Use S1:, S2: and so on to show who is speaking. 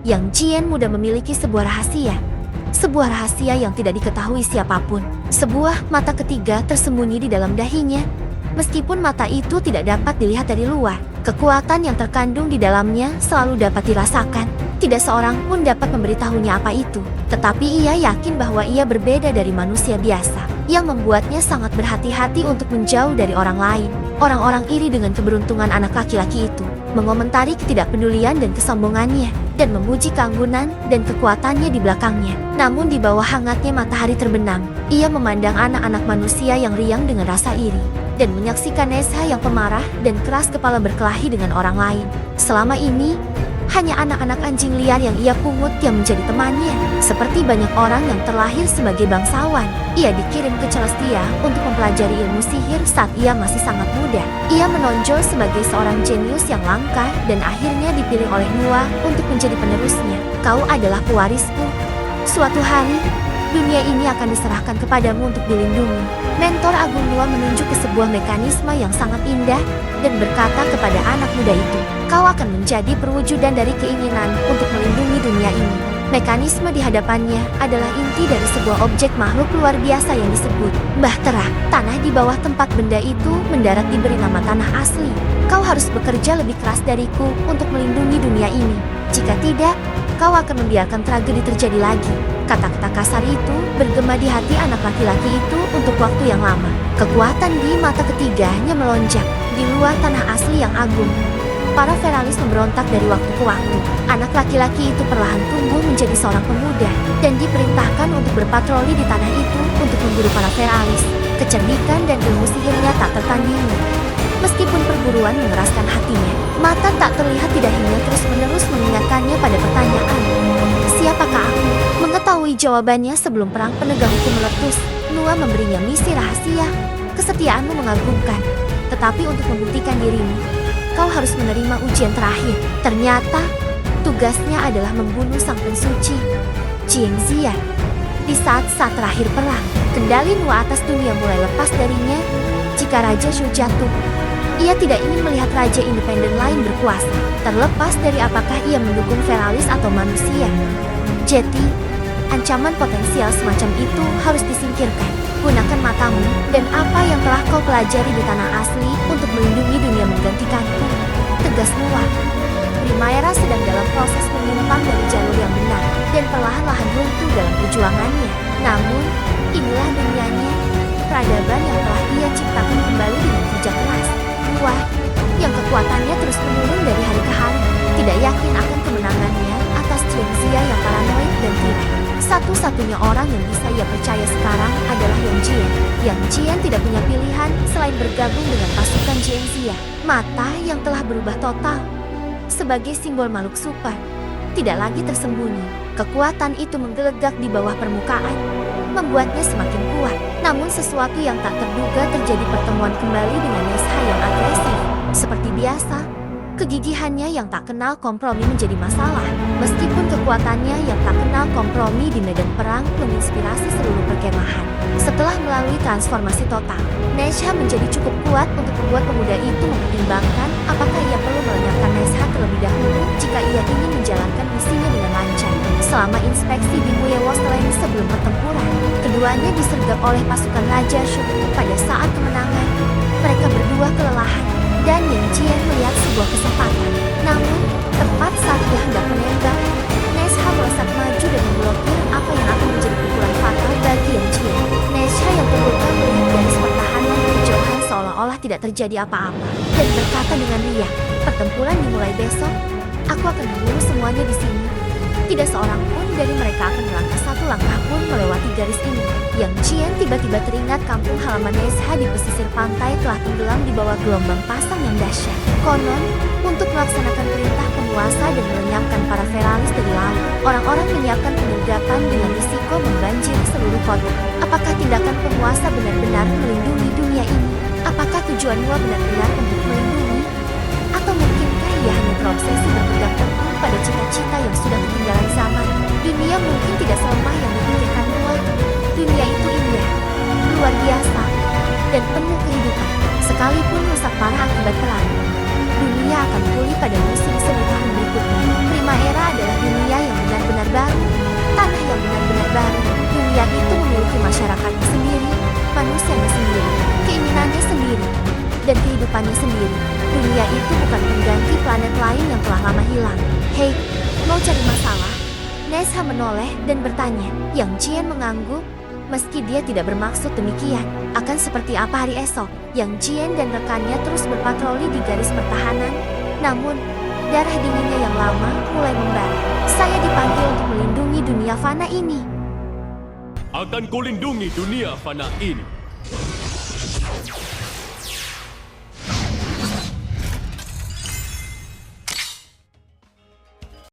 S1: Yang Jian muda memiliki sebuah rahasia. Sebuah rahasia yang tidak diketahui siapapun. Sebuah mata ketiga tersembunyi di dalam dahinya. Meskipun mata itu tidak dapat dilihat dari luar, kekuatan yang terkandung di dalamnya selalu dapat dirasakan. Tidak seorang pun dapat memberitahunya apa itu. Tetapi ia yakin bahwa ia berbeda dari manusia biasa, yang membuatnya sangat berhati-hati untuk menjauh dari orang lain. Orang-orang iri dengan keberuntungan anak laki-laki itu, mengomentari ketidakpedulian dan kesombongannya, dan memuji keanggunan dan kekuatannya di belakangnya. Namun di bawah hangatnya matahari terbenam, ia memandang anak-anak manusia yang riang dengan rasa iri, dan menyaksikan Nesha yang pemarah dan keras kepala berkelahi dengan orang lain. Selama ini, hanya anak-anak anjing liar yang ia pungut yang menjadi temannya. Seperti banyak orang yang terlahir sebagai bangsawan, ia dikirim ke Celestia untuk mempelajari ilmu sihir saat ia masih sangat muda. Ia menonjol sebagai seorang jenius yang langka dan akhirnya dipilih oleh Nua untuk menjadi penerusnya. Kau adalah pewarisku. Suatu hari, dunia ini akan diserahkan kepadamu untuk dilindungi. Mentor Agung Nua menunjuk ke sebuah mekanisme yang sangat indah dan berkata kepada anak muda itu, kau akan menjadi perwujudan dari keinginan untuk melindungi dunia ini. Mekanisme di hadapannya adalah inti dari sebuah objek makhluk luar biasa yang disebut Bahtera. Tanah di bawah tempat benda itu mendarat diberi nama tanah asli. Kau harus bekerja lebih keras dariku untuk melindungi dunia ini. Jika tidak, kau akan membiarkan tragedi terjadi lagi. Kata-kata kasar itu bergema di hati anak laki-laki itu untuk waktu yang lama. Kekuatan di mata ketiganya melonjak. Di luar tanah asli yang agung, para Feralis memberontak dari waktu ke waktu. Anak laki-laki itu perlahan tumbuh menjadi seorang pemuda dan diperintahkan untuk berpatroli di tanah itu untuk memburu para Feralis. Kecerdikan dan ilmu sihirnya tak tertandingi. Meskipun perburuan mengeraskan hatinya, mata tak terlihat di dahinya terus-menerus mengingatkannya pada pertanyaan. Siapakah aku? Mengetahui jawabannya sebelum perang penegak hukum meletus, Nua memberinya misi rahasia. Kesetiaanmu mengagumkan, tetapi untuk membuktikan dirimu, kau harus menerima ujian terakhir. Ternyata, tugasnya adalah membunuh sang pensuci, Jiang Ziyan. Di saat-saat terakhir perang, kendali Nua atas dunia mulai lepas darinya. Jika Raja Shu jatuh, ia tidak ingin melihat raja independen lain berkuasa, terlepas dari apakah ia mendukung Feralis atau manusia. Jadi, ancaman potensial semacam itu harus disingkirkan. Gunakan matamu dan apa yang telah kau pelajari di tanah asli untuk melindungi dunia menggantikanku. Tegas Nua. Primaera sedang dalam proses menyimpang dari jalur yang benar dan perlahan-lahan runtuh dalam perjuangannya. Namun, inilah dunianya, peradaban yang telah ia ciptakan kembali dengan kerja keras. Nua, yang kekuatannya terus menurun dari hari ke hari, tidak yakin akan kemenangannya atas Jiang Ziyan yang paranoid dan tiran. Satu-satunya orang yang bisa ia percaya sekarang adalah Yang Jian. Yang Jian tidak punya pilihan selain bergabung dengan pasukan Jiang Ziyan. Mata yang telah berubah total. Sebagai simbol makhluk super, tidak lagi tersembunyi. Kekuatan itu menggelegak di bawah permukaan, membuatnya semakin kuat. Namun sesuatu yang tak terduga terjadi, pertemuan kembali dengan Nesha yang agresif. Seperti biasa, kegigihannya yang tak kenal kompromi menjadi masalah. Meskipun kekuatannya yang tak kenal kompromi di medan perang menginspirasi seluruh perkemahan. Setelah melalui transformasi total, Nesha menjadi cukup kuat untuk membuat pemuda itu mempertimbangkan apakah ia perlu melenyapkan Nesha terlebih dahulu jika ia ingin menjalankan misinya dengan lancar. Selama inspeksi di Muyewostelang sebelum pertempuran, keduanya disergap oleh pasukan Raja Shu. Pada saat kemenangan, mereka berdua kelelahan dan Yang Jian melihat sebuah kesempatan. Namun, tepat saat dia hendak menembak, Nesha melesat maju dan memblokir apa yang akan menjadi pukulan fatal bagi Yang Jian. Nesha yang terluka melihat garis pertahanan kejauhan seolah-olah tidak terjadi apa-apa dan berkata dengan riang, pertempuran dimulai besok, aku akan membunuh semuanya di sini. Tidak seorang pun dari mereka akan melangkah satu langkah pun melewati garis ini. Yang Jian tiba-tiba teringat kampung halaman Nesha di pesisir pantai telah tenggelam di bawah gelombang pasang yang dahsyat. Konon, untuk melaksanakan perintah penguasa dan melenyapkan para Feralis dari laut, orang-orang menyiapkan penyergapan dengan risiko membanjiri seluruh kota. Apakah tindakan penguasa benar-benar melindungi dunia ini? Apakah tujuan Nua benar-benar untuk melindungi? Atau mungkinkah ia hanya terobsesi berpegang teguh pada cita-cita yang sudah ketinggalan zaman? Dunia mungkin tidak selemah yang dipikirkan Nua. Dunia itu indah, luar biasa, dan penuh kehidupan. Sekalipun rusak parah akibat perang, dunia akan pulih pada musim semi tahun berikutnya. Primaera adalah dunia dan kehidupannya sendiri. Dunia itu bukan pengganti planet lain yang telah lama hilang. Hei, mau cari masalah? Nesha menoleh dan bertanya. Yang Jian mengangguk. Meski dia tidak bermaksud demikian, akan seperti apa hari esok? Yang Jian dan rekannya terus berpatroli di garis pertahanan. Namun, darah dinginnya yang lama mulai membara. Saya dipanggil untuk melindungi dunia fana ini.
S2: Akan kulindungi dunia fana ini.